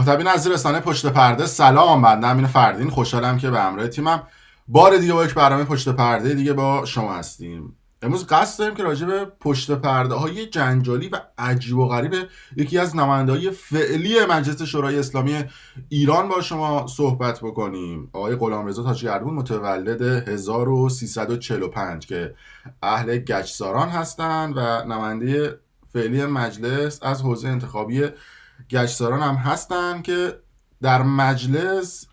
محتوی نظیر رسانه پشت پرده. سلام، بنده امین فردین، خوشحالم که به همراه تیمم بار دیگه با یک برنامه پشت پرده دیگه با شما هستیم. امروز قصد داریم که راجع به پشت پرده های جنجالی و عجیب و غریب یکی از نماینده‌های فعلی مجلس شورای اسلامی ایران با شما صحبت بکنیم. آقای غلامرضا تاجگردون، متولد 1345 که اهل گچساران هستند و نماینده فعلی مجلس از حوزه انتخابی گچساران هم هستن که در مجلس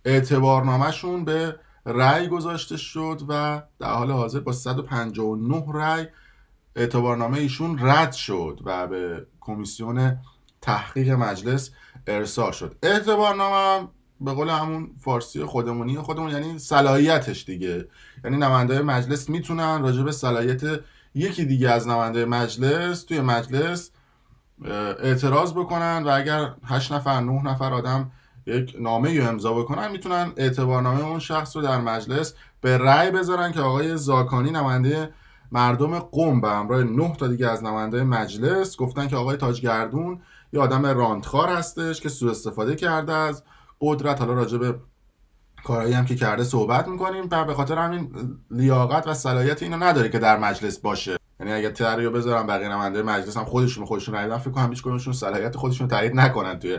اعتبارنامه‌شون به رأی گذاشته شد و در حال حاضر با 159 رأی اعتبارنامه ایشون رد شد و به کمیسیون تحقیق مجلس ارسال شد. اعتبارنامه به قول همون فارسی خودمون یعنی صلاحیتش دیگه، یعنی نماینده مجلس میتونن راجع به صلاحیت یکی دیگه از نماینده مجلس توی مجلس اعتراض بکنن و اگر 8 نفر 9 نفر آدم یک نامه رو امضا بکنن میتونن اعتبارنامه اون شخص رو در مجلس به رأی بذارن که آقای زاکانی نماینده مردم قم به همراه 9 تا دیگه از نماینده مجلس گفتن که آقای تاجگردون یه آدم راندخوار هستش که سوء استفاده کرده از قدرت. حالا راجع به کارهایی هم که کرده صحبت میکنیم و به خاطر همین لیاقت و صلاحیت اینو نداره که در مجلس باشه. یعنی اگه تریو بذارم بقیه نماینده مجلس هم خودشون رأی بدن، فکر کنم هیچ کدومشون صلاحیت خودشون تایید نکنن توی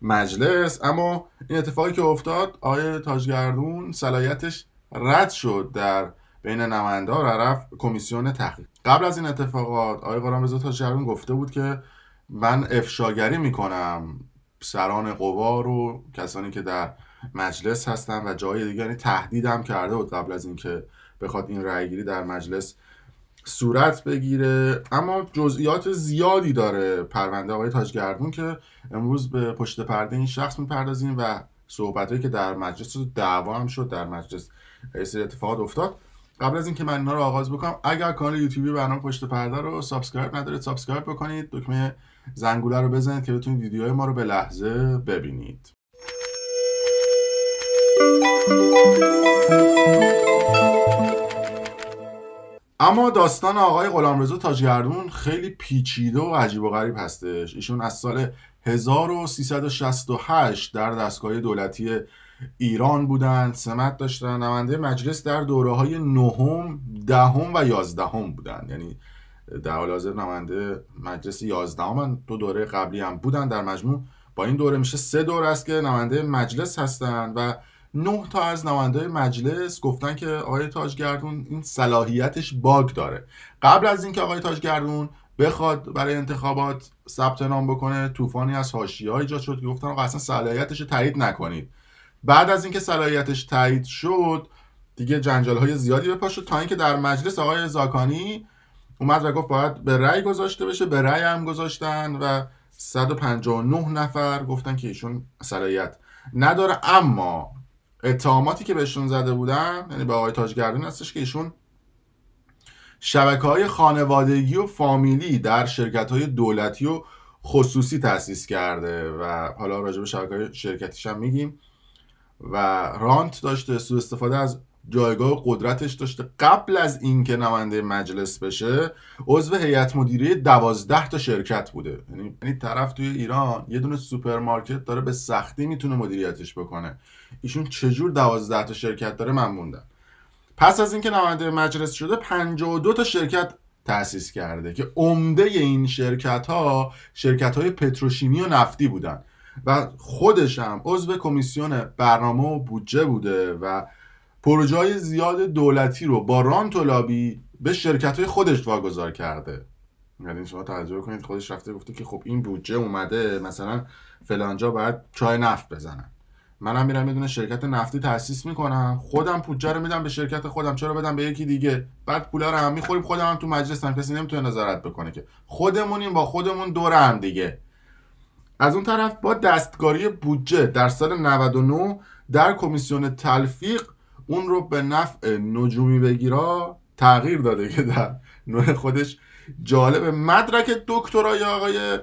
مجلس. اما این اتفاقی که افتاد، آقای تاجگردون صلاحیتش رد شد در بین نماینده‌ها و رفت کمیسیون تحقیق. قبل از این اتفاقات آقای غلامرضا تاجگردون گفته بود که من افشاگری میکنم سران قوا رو، کسانی که در مجلس هستن و جای دیگه، یعنی تهدیدم کرده بود قبل از اینکه بخواد این رأیگیری در مجلس صورت بگیره. اما جزئیات زیادی داره پرونده آقای تاجگردون که امروز به پشت پرده این شخص میپردازیم و صحبتایی که در مجلس دعوا هم شد در مجلس سری اتفاقات افتاد. قبل از اینکه من اینا رو آغاز بکنم، اگر کانال یوتیوبی برنامه پشت پرده رو سابسکرایب ندارید سابسکرایب بکنید، دکمه زنگوله رو بزنید که بتونید ویدیوهای ما رو به لحظه ببینید. اما داستان آقای غلامرضا تاجگردون خیلی پیچیده و عجیب و غریب هستش. ایشون از سال 1368 در دستگاه دولتی ایران بودن، سمت داشتن، نماینده مجلس در دوره‌های 9م، 10م و 11م بودن. یعنی در حال حاضر نماینده مجلس 11م، 2 دوره قبلی هم بودن. در مجموع با این دوره میشه 3 دوره است که نماینده مجلس هستن و 9 تا از نماینده مجلس گفتن که آقای تاجگردون این صلاحیتش باگ داره. قبل از اینکه آقای تاجگردون بخواد برای انتخابات ثبت نام بکنه، طوفانی از حاشیه‌ها ایجاد شد که گفتن آقا اصلا صلاحیتش رو تایید نکنید. بعد از اینکه صلاحیتش تایید شد دیگه جنجال‌های زیادی به پا شد تا اینکه در مجلس آقای زاکانی اومد و گفت باید به رأی گذاشته بشه. به رأی هم گذاشتن و 159 نفر گفتن که ایشون صلاحیت نداره. اما اتهاماتی که بهشون زده بودن، یعنی به آقای تاجگردون هستش که ایشون شبکه‌های خانوادگی و فامیلی در شرکت‌های دولتی و خصوصی تأسیس کرده و حالا راجع به شبکه‌های شرکتیش هم میگیم و رانت داشته، سوء استفاده از جایگاه قدرتش داشته. قبل از اینکه نماینده مجلس بشه عضو هیئت مدیره 12 تا شرکت بوده. یعنی طرف توی ایران یه دونه سوپرمارکت داره، به سختی میتونه مدیریتش بکنه، ایشون چجور 12 تا شرکت داره؟ من موندم. پس از اینکه نماینده مجلس شده 52 تا شرکت تأسیس کرده که عمده این شرکت‌های پتروشیمی و نفتی بودن و خودش هم عضو کمیسیون برنامه و بودجه بوده و پروژه‌های زیاد دولتی رو با رانت و لابی به شرکت‌های خودش واگذار کرده. یعنی شما توجه کنید، خودش رفته گفته که خب این بودجه اومده مثلا فلانجا باید چای نفت بزنن، منم میرم یه دونه شرکت نفتی تأسیس میکنم، خودم بودجه رو میدم به شرکت خودم، چرا بدم به یکی دیگه؟ بعد پولا رو هم میخوریم، خودم هم تو مجلس هم کسی نمیتونه نظارت بکنه که خودمونیم با خودمون دور هم دیگه. از اون طرف با دستکاری بودجه در سال 99 در کمیسیون تلفیق اون رو به نفع نجومی بگیرا تغییر داده که در نوع خودش جالب. مدرک دکترای آقای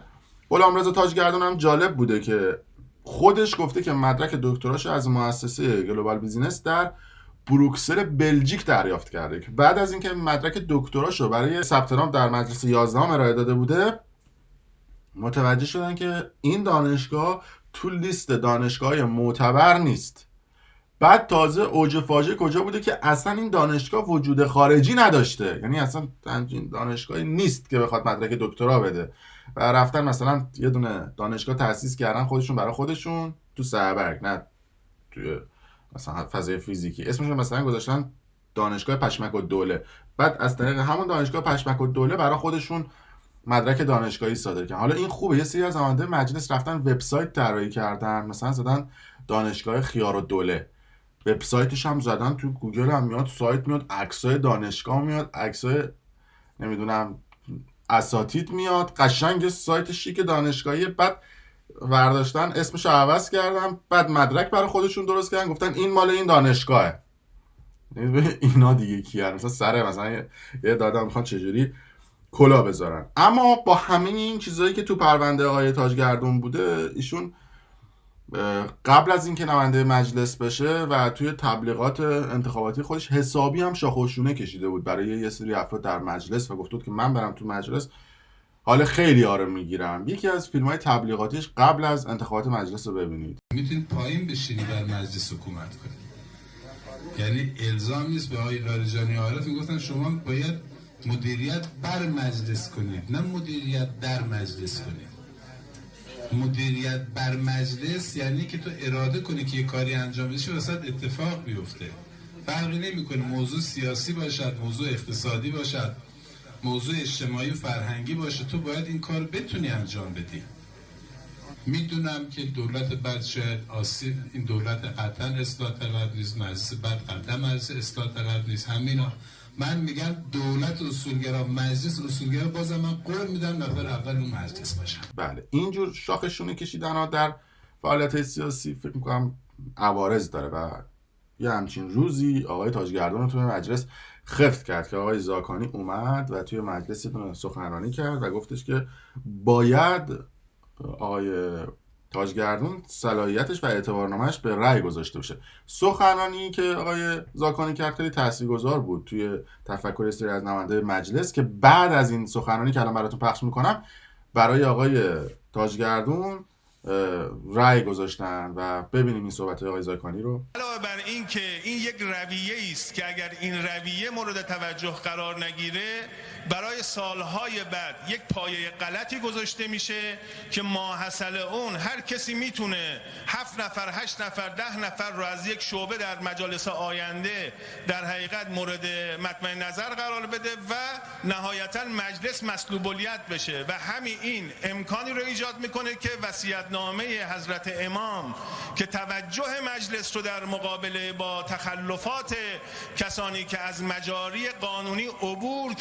غلامرضا تاجگردون هم جالب بوده که خودش گفته که مدرک دکتراش از مؤسسه گلوبال بیزینس در بروکسل بلژیک دریافت کرده که بعد از اینکه مدرک دکتراشو برای ثبت نام در مجلس 11 ارائه داده بوده متوجه شدن که این دانشگاه تو لیست دانشگاه معتبر نیست. بعد تازه اوج فاجعه کجا بوده که اصلا این دانشگاه وجود خارجی نداشته، یعنی اصلا همچین دانشگاهی نیست که بخواد مدرک دکترا بده و رفتن مثلا یه دونه دانشگاه تأسیس کردن خودشون برای خودشون تو سربرگ، نه توی مثلا فضای فیزیکی، اسمشون مثلا گذاشتن دانشگاه پشمک الدوله. بعد از طریق همون دانشگاه پشمک الدوله برای خودشون مدرک دانشگاهی صادر کردن. حالا این خوبه، یه سری از نماینده مجلس رفتن وبسایت طراحی کردن، مثلا زدن دانشگاه خیارالدوله، وبسایتش هم زدن، تو گوگل هم میاد، سایت میاد، عکسای دانشگاه میاد، عکسای نمیدونم اساتید میاد، قشنگ سایت شیک دانشگاهی. بعد برداشتن اسمش رو عوض کردن، بعد مدرک برای خودشون درست کردن، گفتن این مال این دانشگاهه. اینا دیگه کیان؟ مثلا سره مثلا یه دادا میخوان چجوری کلا بذارن. اما با همه این چیزایی که تو پرونده آقای تاجگردون بوده، ایشون قبل از اینکه نماینده مجلس بشه و توی تبلیغات انتخاباتی خودش حسابی هم شاخ و شونه کشیده بود برای یه سری افراد در مجلس و گفت بود که من برم تو مجلس حال خیلی آره میگیرم. یکی از فیلم‌های تبلیغاتیش قبل از انتخابات مجلس رو ببینید. میتونید پایین بشینی در مجلس حکومت کنید، یعنی الزام نیست به آقای لاریجانی عارف میگفتن شما باید مدیریت بر مجلس کنید، نه مدیریت در مجلس کنید. مدیریت بر مجلس یعنی که تو اراده کنی که یه کاری انجام بشه وسط اتفاق بیفته. فرقی نمیکنه موضوع سیاسی باشد، موضوع اقتصادی باشد، موضوع اجتماعی و فرهنگی باشه، تو باید این کار بتونی انجام بدی. میدونم که دولت بعد شاید آسیب، این دولت قطعا اصلاح طلب نیست، مجلس بعد قطعا مجلس اصلاح طلب نیست، همینا. من میگم دولت اصولگرا، مجلس اصولگرا، بازم من قول میدم نفر اول اون مجلس باشم. بله، اینجور شاخشونه کشیدن ها در فعالیت سیاسی فکر میکنم عوارض داره و یه همچین روزی آقای تاجگردون رو توی مجلس خفت کرد که آقای زاکانی اومد و توی مجلس سخنرانی کرد و گفتش که باید آقای تاجگردون صلاحیتش و اعتبارنامه‌اش به رأی گذاشته بشه. سخنرانی که آقای زاکانی کرد خیلی تاثیرگذار بود توی تفکر سری از نماینده مجلس که بعد از این سخنرانی که الان براتون پخش میکنم برای آقای تاجگردون رأی گذاشتن و ببینیم این صحبت آقای زاکانی رو. علاوه بر این که این یک رویه است که اگر این رویه مورد توجه قرار نگیره برای سالهای بعد یک پایه غلطی گذاشته میشه که ماحصل اون هر کسی میتونه 7 نفر 8 نفر 10 نفر رو از یک شعبه در مجالس آینده در حقیقت مورد مطمع نظر قرار بده و نهایتا مجلس مسلوب الید بشه و همین این امکانی رو ایجاد میکنه که وصیت‌نامه حضرت امام که توجه مجلس رو در مقابله با تخلفات کسانی که از مجاری قانونی عبور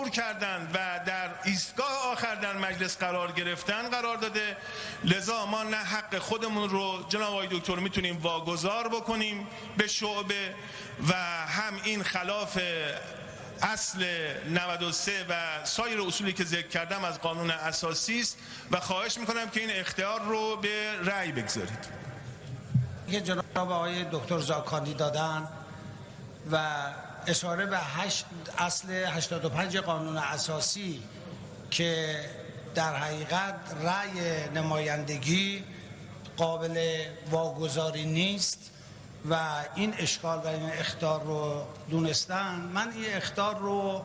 کردند و در ایستگاه آخر در مجلس قرار گرفتن قرار داده. لذا ما نه حق خودمون رو جناب آقای دکتر میتونیم واگذار بکنیم به شعبه و هم این خلاف اصل 93 و سایر اصولی که ذکر کردم از قانون اساسی است و خواهش میکنم که این اختیار رو به رأی بگذارید. که جناب آقای دکتر زاکانی دادن و اشاره به اصل 85 قانون اساسی که در حقیقت رأی نمایندگی قابل واگذاری نیست و این اشکال و این اخطار رو دونستن، من این اخطار رو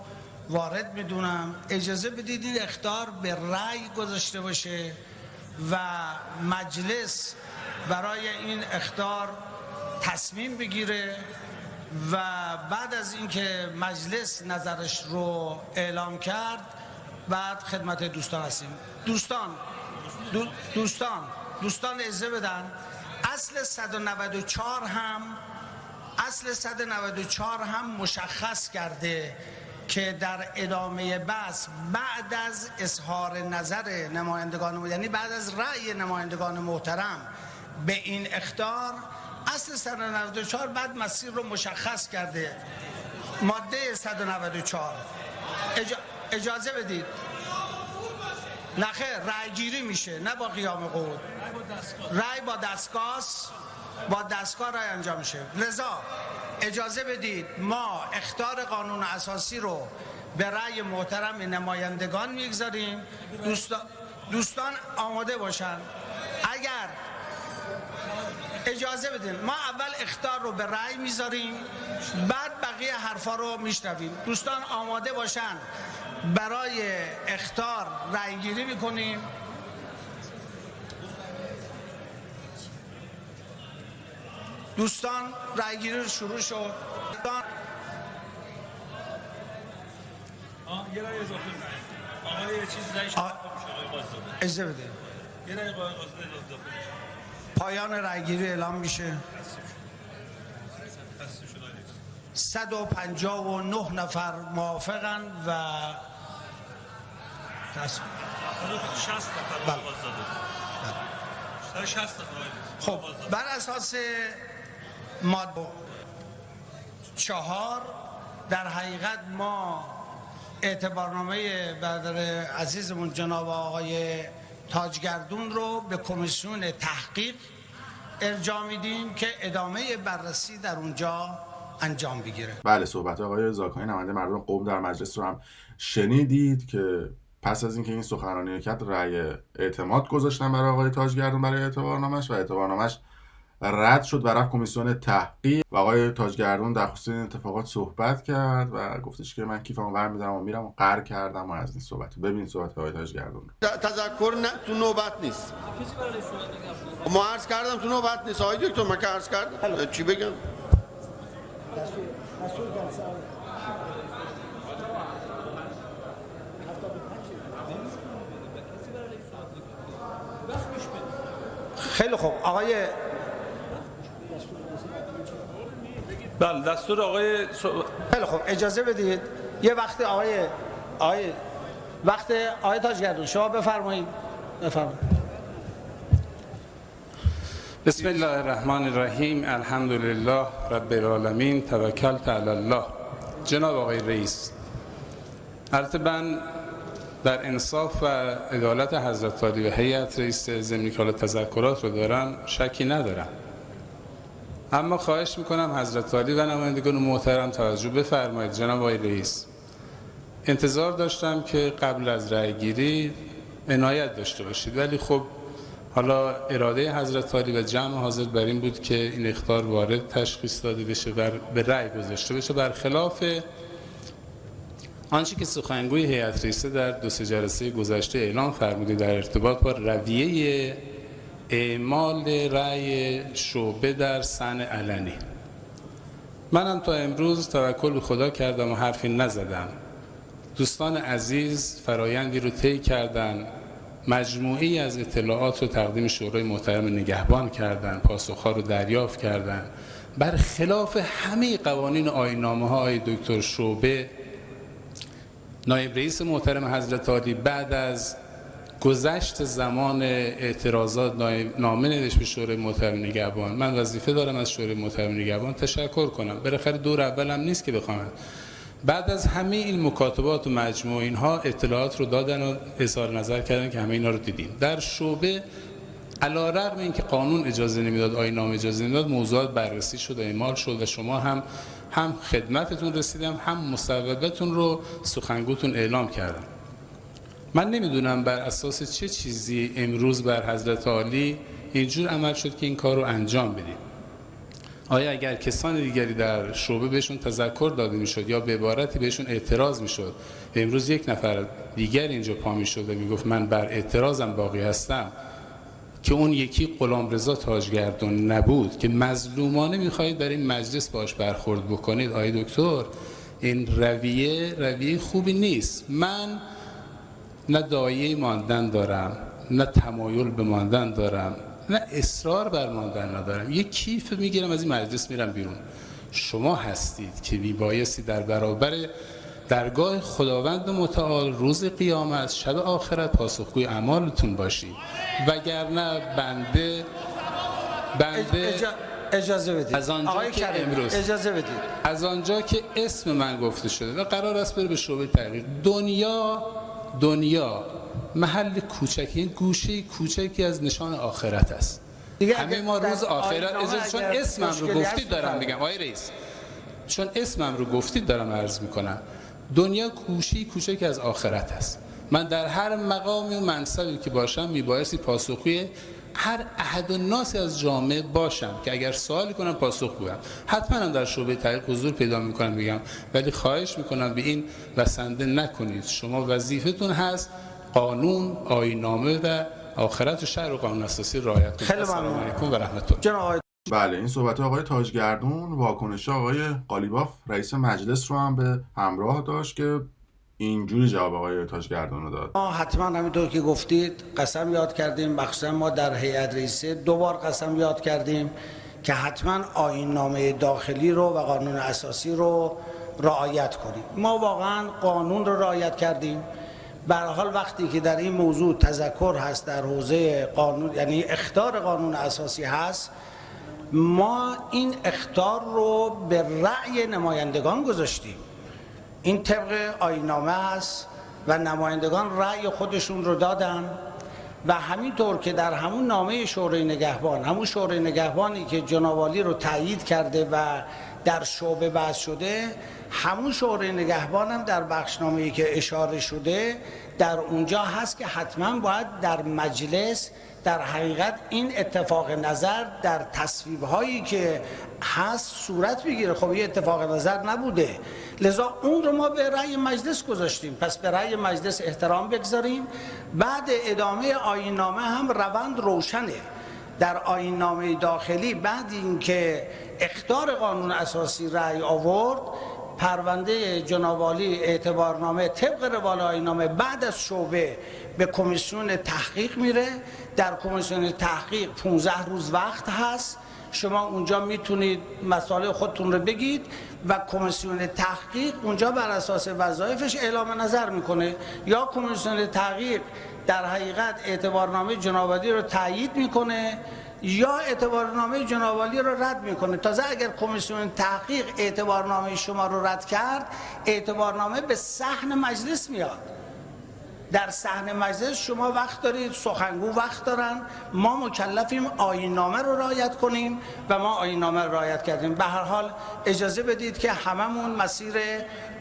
وارد میدونم. اجازه بدید این اخطار به رأی گذاشته باشه و مجلس برای این اخطار تصمیم بگیره و بعد از اینکه مجلس نظرش رو اعلام کرد بعد خدمت دوستان هستیم. دوستان اجازه بدن. اصل 194 هم مشخص کرده که در ادامه بحث بعد از اظهار نظر نمایندگان، یعنی بعد از رأی نمایندگان محترم به این اخطار، اصل 194 بعد مسیر رو مشخص کرده. ماده 194 اجازه بدید. نخیر، رأی گیری میشه، نه با قیام قعود. رأی با دستگاه رأی انجام میشه. لذا اجازه بدید ما اخطار قانون اساسی رو به رأی محترم نمایندگان میگذاریم. دوستان آماده باشن. اگر اجازه بدین ما اول اخطار رو به رأی میذاریم، بعد بقیه حرفا رو میشنویم. دوستان آماده باشن برای اخطار رأی گیری میکنیم. دوستان رأی گیری شروع شد. یه رأی اضافه میشه. آقا یه چیز رأیش اضافه میشه. آقای قاضی. اجازه بده. یه رأی قاضی اضافه میشه. پایان رأی گیری اعلام میشه. 159 نفر موافقن و 60 نفر بله. آواز داده. 60 نفر. خب بر اساس ماده 4 در حقیقت ما اعتبارنامه برادر عزیزمون جناب آقای تاجگردون رو به کمیسیون تحقیق ارجاع میدیم که ادامه بررسی در اونجا انجام بگیره. بله، صحبت آقای زاکانی نماینده مردم قم در مجلس رو هم شنیدید که پس از اینکه این سخنرانی کرد رأی اعتماد گذاشتن برای آقای تاجگردون برای اعتبارنامش و اعتبارنامش رد شد و رفت کمیسیون تحقیق و آقای تاجگردون در خصوص این اتفاقات صحبت کرد و گفتش که من کیفمو برمی‌دارم و میرم و قهر کردم و از این صحبت. ببینید صحبت آقای تاجگردون. تذکر تو نوبت نیست. ما عرض کردم تو نوبت نیست. آقای دکتر من که عرض کردم چی بگم؟ خیلی خوب آقای بله دستور آقای خیلی خوب اجازه بدید یه وقت وقت آقای تاجگردون شما بفرمایید. بسم الله الرحمن الرحیم. الحمدلله رب العالمین توکلت علی الله. جناب آقای رئیس، البته من در انصاف و عدالت حضرت عالی و هیئت رئیس ضمن که تذکرات رو دارم شکی ندارم، اما خواهش میکنم حضرت عالی و نمایندگان محترم توجه بفرمایید. جناب آقای رئیس، انتظار داشتم که قبل از رأی گیری عنایت داشته باشید، ولی خب حالا اراده حضرت عالی و جمع حاضر بر این بود که این اخطار وارد تشخیص داده بشه و به رأی گذاشته بشه، برخلاف آنچه که سخنگوی هیئت رئیسه در 2-3 جلسه گذشته اعلام فرموده در ارتباط با رویه اعمال رأی شعبه در صحن علنی. منم تا امروز توکل به خدا کردم و حرفی نزدم. دوستان عزیز فرایندی رو طی کردن، مجموعی از اطلاعات رو تقدیم شورای محترم نگهبان کردن، پاسخها رو دریافت کردن، برخلاف همه قوانین آیین‌نامه ها. آقای دکتر شعبه نایب رئیس محترم حضرت عالی بعد از گذشت زمان اعتراضات نامه نوشت به شورای محترم نگهبان. من وظیفه دارم از شورای محترم نگهبان تشکر کنم، بالاخره دور اولم نیست که بخوام. بعد از همه این مکاتبات و مجموع اینها اطلاعات رو دادن و اظهار نظر کردن که همه اینا رو دیدیم. در شعبه علی رغم اینکه قانون اجازه نمیداد، آیین‌نامه اجازه نمیداد، موضوعات بررسی شد و اعمال شد و شما هم خدمتتون رسیدم، هم مصوبتون رو سخنگوتون اعلام کردم. من نمیدونم بر اساس چه چیزی امروز بر حضرت عالی اینجور عمل شد که این کار رو انجام بدیم. آیا اگر کسان دیگری در شعبه بهشون تذکر داده میشد یا به عبارتی بهشون اعتراض میشد، امروز یک نفر دیگر اینجا پا میشد و میگفت من بر اعتراضم باقی هستم، که اون یکی غلامرضا تاجگردون نبود که مظلومانه میخواهید در این مجلس باش برخورد بکنید، آقای دکتر این رویه خوبی نیست. من نه دایه ماندن دارم، نه تمایل به ماندن دارم، نه اصرار بر ماندن ندارم. یک کیف میگیرم از این مجلس میرم بیرون. شما هستید که میبایستی در برابر درگاه خداوند متعال روز قیامت، شب آخرت پاسخگوی اعمالتون باشید، وگرنه بنده اجازه بدید از آنجا که امروز اجازه بدید از آنجا که اسم من گفته شده و قرار است بره به شعبه تحقیق، دنیا محل کوچکی، گوشه کوچکی از نشان آخرت است. همه ما روز آخرت، چون اسمم رو گفتید دارم میگم آقای رئیس، چون اسمم رو گفتید دارم عرض میکنم، دنیا گوشه کوچکی از آخرت است. من در هر مقامی و منصبی که باشم میبایستی پاسخگوی هر احد و ناسی از جامعه باشم که اگر سوالی کنم پاسخ بودم. حتما هم در شعبه تحقیق حضور پیدا میکنم میگم، ولی خواهش میکنم به این بسنده نکنید. شما وظیفتون هست قانون، آیین‌نامه و آخرت و شرع و قانون اساسی رعایت کنید. السلام علیکم و رحمت الله. جناب بله، این صحبت آقای تاجگردون واکنش آقای قالیباف رئیس مجلس رو هم به همراه داشت که اینجوری جواب آقای تاجگردون رو داد. ما حتما همینطور که گفتید قسم یاد کردیم، مخصوصا ما در هیئت رئیسه 2 بار قسم یاد کردیم که حتما آیین‌نامه داخلی رو و قانون اساسی رو رعایت کنیم. ما واقعا قانون رو رعایت کردیم. به هر حال وقتی که در این موضوع تذکر هست در حوزه قانون، یعنی اخطار قانون اساسی هست، ما این اخطار رو به رأی نمایندگان گذاشتیم. این طبق آیین‌نامه است و نمایندگان رأی خودشون رو دادن و همینطور که در همون نامه شورای نگهبان، همون شورای نگهبانی که جناب عالی رو تایید کرده و در شعبه بحث شده، همون شورای نگهبان هم در بخشنامه‌ای که اشاره شده در اونجا هست که حتما باید در مجلس در حقیقت این اتفاق نظر در تصویب هایی که هست صورت بگیره. خب یه اتفاق نظر نبوده، لذا اون رو ما به رأی مجلس گذاشتیم. پس به رأی مجلس احترام بگذاریم. بعد ادامه آیین‌نامه هم روند روشنه. در آیین‌نامه داخلی بعد اینکه اخطار قانون اساسی رأی آورد، پرونده جناب عالی اعتبارنامه طبق روال آیین‌نامه بعد از شعبه به کمیسیون تحقیق میره. در کمیسیون تحقیق 15 روز وقت هست، شما اونجا میتونید مسائل خودتون رو بگید و کمیسیون تحقیق اونجا بر اساس وظایفش اعلام نظر میکنه، یا کمیسیون تحقیق در حقیقت اعتبارنامه جناب عالی رو تایید میکنه یا اعتبارنامه جناب عالی رو رد میکنه. تازه اگر کمیسیون تحقیق اعتبارنامه شما رو رد کرد، اعتبارنامه به صحن مجلس میاد. در صحن مجلس شما وقت دارید، سخنگو وقت دارن، ما مکلفیم آیین‌نامه رو رعایت کنیم و ما آیین‌نامه رو رعایت کردیم. به هر حال اجازه بدید که هممون مسیر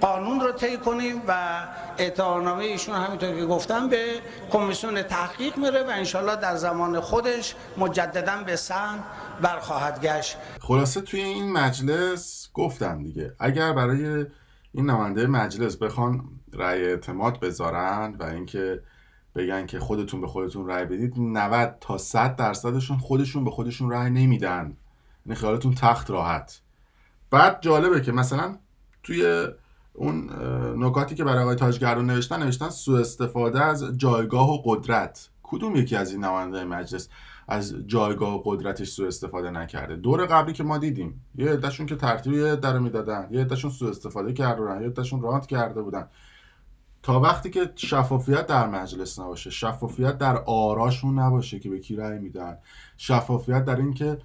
قانون رو طی کنیم و اعتبارنامه ایشون همینطور که گفتم به کمیسیون تحقیق میره و انشالله در زمان خودش مجددا به صحن برخواهد گشت. خلاصه توی این مجلس گفتم دیگه، اگر برای این نماینده مجلس بخوان رأی اعتماد بذارن و اینکه بگن که خودتون به خودتون رأی بدید، 90 تا 100% خودشون به خودشون رأی نمیدن. یعنی خیالتون تخت راحت. بعد جالبه که مثلا توی اون نکاتی که برای آقای تاجگردون نوشتن سوء استفاده از جایگاه و قدرت. کدوم یکی از این نماینده مجلس از جایگاه و قدرتش سوء استفاده نکرده؟ دور قبلی که ما دیدیم یه عده‌شون که ترتیب یه عده رو میدادن، یه عده‌شون سوء استفاده کردن، یه عده‌شون رانت کرده بودن. تا وقتی که شفافیت در مجلس نباشه، شفافیت در آراشون نباشه که به کی رأی میدن، شفافیت در این که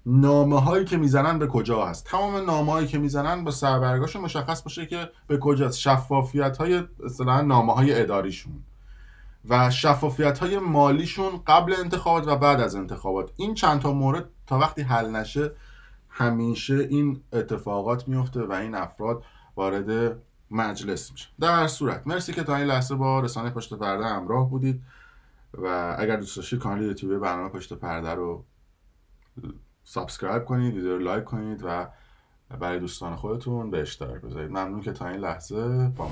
نامه هایی که میزنن به کجا هست، تمام نامه هایی که میزنن با سربرگاشون مشخص باشه که به کجاست، شفافیت های اصطلاحاً نامه های اداریشون و شفافیت های مالیشون قبل انتخابات و بعد از انتخابات. این چند تا مورد تا وقتی حل نشه همیشه این اتفاقات میفته و این افراد وارد مجلس میشه. در هر صورت مرسی که تا این لحظه با رسانه پشت پرده همراه بودید و اگر دوست داشتید کانال یوتیوب برنامه پشت پرده رو سابسکرایب کنید، ویدیو رو لایک کنید و برای دوستان خودتون به اشتراک بذارید. ممنون که تا این لحظه با ما